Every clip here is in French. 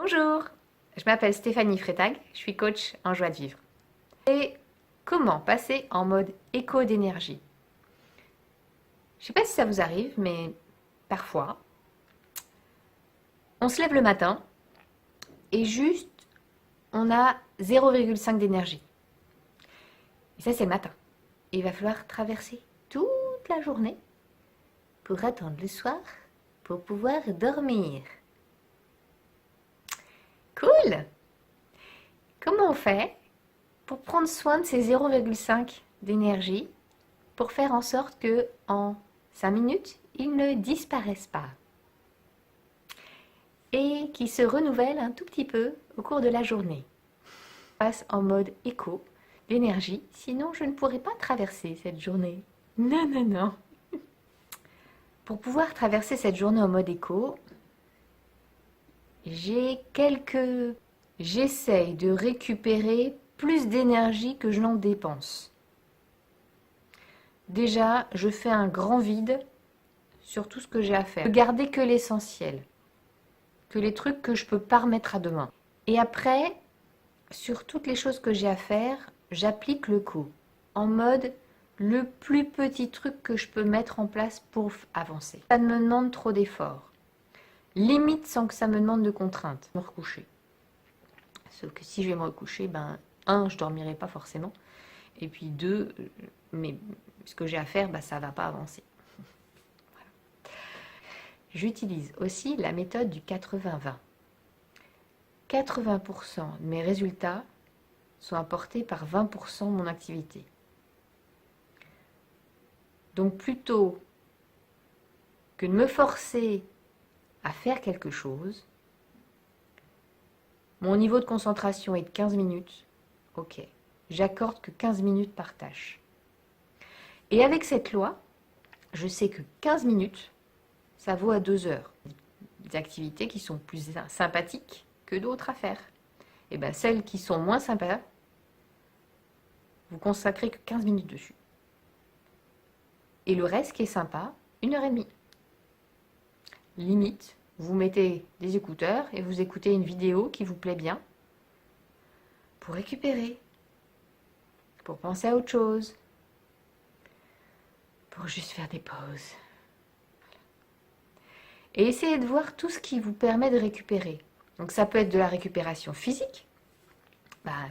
Bonjour, je m'appelle Stéphanie Freitag, je suis coach en joie de vivre. Et comment passer en mode éco d'énergie? Je ne sais pas si ça vous arrive, mais parfois, on se lève le matin et juste on a 0,5 d'énergie. Et ça, c'est le matin. Il va falloir traverser toute la journée pour attendre le soir pour pouvoir dormir. Cool! Comment on fait pour prendre soin de ces 0,5 d'énergie pour faire en sorte que en 5 minutes, ils ne disparaissent pas et qu'ils se renouvellent un tout petit peu au cours de la journée? Je passe en mode éco d'énergie, sinon je ne pourrais pas traverser cette journée. Non, non, non. Pour pouvoir traverser cette journée en mode éco, j'essaye de récupérer plus d'énergie que je n'en dépense. Déjà, je fais un grand vide sur tout ce que j'ai à faire. Ne garder que l'essentiel, que les trucs que je peux pas remettre à demain. Et après, sur toutes les choses que j'ai à faire, j'applique le coup, en mode le plus petit truc que je peux mettre en place pour avancer. Ça ne me demande trop d'efforts. Limite sans que ça me demande de contraintes. Me recoucher. Sauf que si je vais me recoucher, je dormirai pas forcément. Et puis deux, mais ce que j'ai à faire, ça va pas avancer. J'utilise aussi la méthode du 80-20. 80% de mes résultats sont apportés par 20% de mon activité. Donc plutôt que de me forcer à faire quelque chose, mon niveau de concentration est de 15 minutes, ok, j'accorde que 15 minutes par tâche. Et avec cette loi, je sais que 15 minutes, ça vaut à 2 heures. Des activités qui sont plus sympathiques que d'autres à faire. Et bien celles qui sont moins sympas, vous consacrez que 15 minutes dessus. Et le reste qui est sympa, 1h30. Limite, vous mettez des écouteurs et vous écoutez une vidéo qui vous plaît bien pour récupérer, pour penser à autre chose, pour juste faire des pauses. Et essayez de voir tout ce qui vous permet de récupérer. Donc ça peut être de la récupération physique,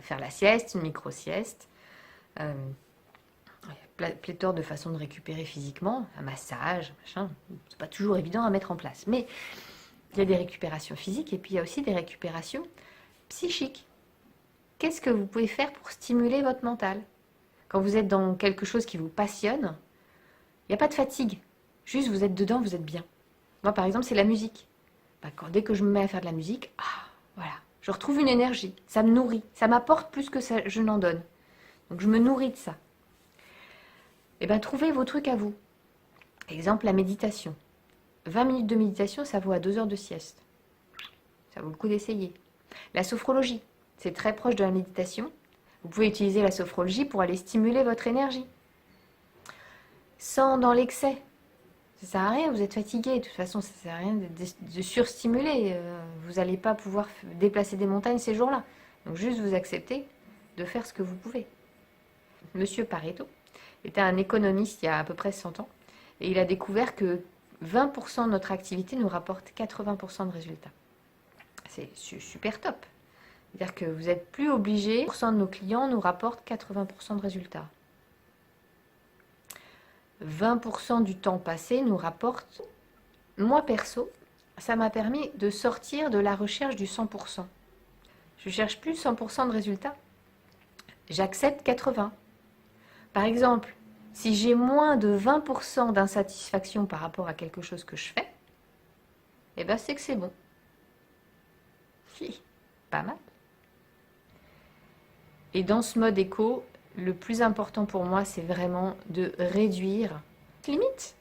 faire la sieste, une micro-sieste, pléthore de façons de récupérer physiquement, un massage, machin. C'est pas toujours évident à mettre en place, mais il y a des récupérations physiques et puis il y a aussi des récupérations psychiques. Qu'est-ce que vous pouvez faire pour stimuler votre mental? Quand vous êtes dans quelque chose qui vous passionne, il n'y a pas de fatigue. Juste vous êtes dedans, vous êtes bien. Moi par exemple c'est la musique. Dès que je me mets à faire de la musique, voilà, je retrouve une énergie, ça me nourrit, ça m'apporte plus que ça, je n'en donne. Donc je me nourris de ça. Et trouvez vos trucs à vous. Exemple, la méditation. 20 minutes de méditation, ça vaut à 2 heures de sieste. Ça vaut le coup d'essayer. La sophrologie, c'est très proche de la méditation. Vous pouvez utiliser la sophrologie pour aller stimuler votre énergie. Sans dans l'excès. Ça sert à rien, vous êtes fatigué. De toute façon, ça sert à rien de surstimuler. Vous n'allez pas pouvoir déplacer des montagnes ces jours-là. Donc juste vous acceptez de faire ce que vous pouvez. Monsieur Pareto était un économiste il y a à peu près 100 ans. Et il a découvert que 20% de notre activité nous rapporte 80% de résultats. C'est super top. C'est-à-dire que vous n'êtes plus obligé, 20% de nos clients nous rapportent 80% de résultats. 20% du temps passé nous rapporte, moi perso, ça m'a permis de sortir de la recherche du 100%. Je ne cherche plus 100% de résultats. J'accepte 80%. Par exemple, si j'ai moins de 20% d'insatisfaction par rapport à quelque chose que je fais, c'est que c'est bon. Si, pas mal. Et dans ce mode éco, le plus important pour moi, c'est vraiment de réduire les limites.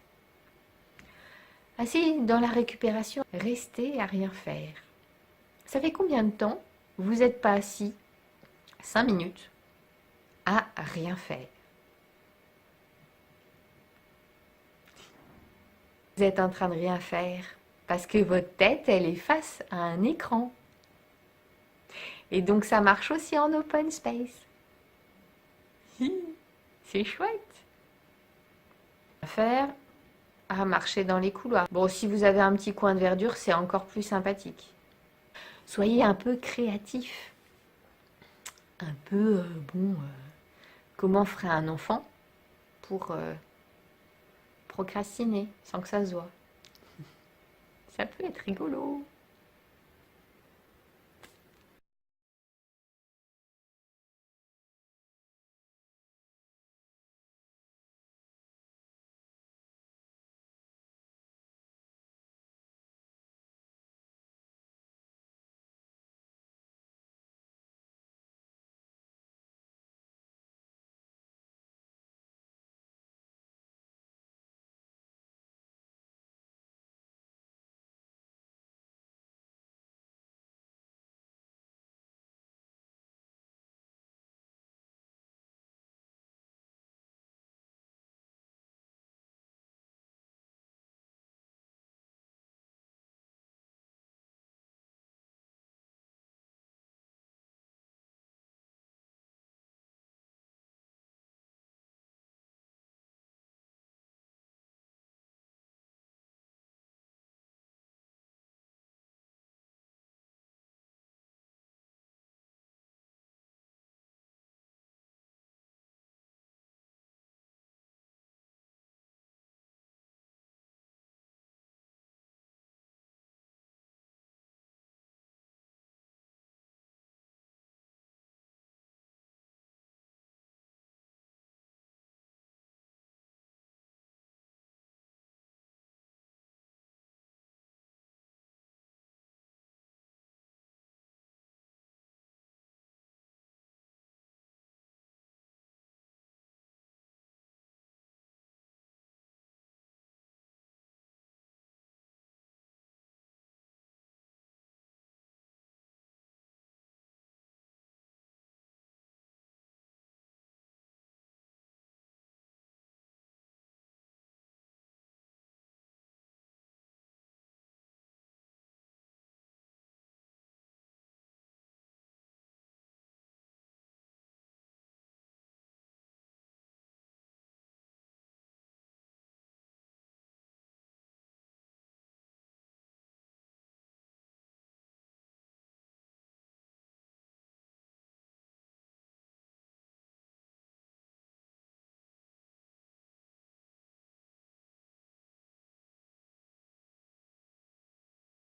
Assis dans la récupération, restez à rien faire. Ça fait combien de temps vous n'êtes pas assis 5 minutes à rien faire? Vous êtes en train de rien faire parce que votre tête, elle est face à un écran. Et donc ça marche aussi en open space. C'est chouette. Faire à marcher dans les couloirs. Bon, si vous avez un petit coin de verdure, c'est encore plus sympathique. Soyez un peu créatif. Un peu, comment ferait un enfant pour procrastiner sans que ça se voit. Ça peut être rigolo.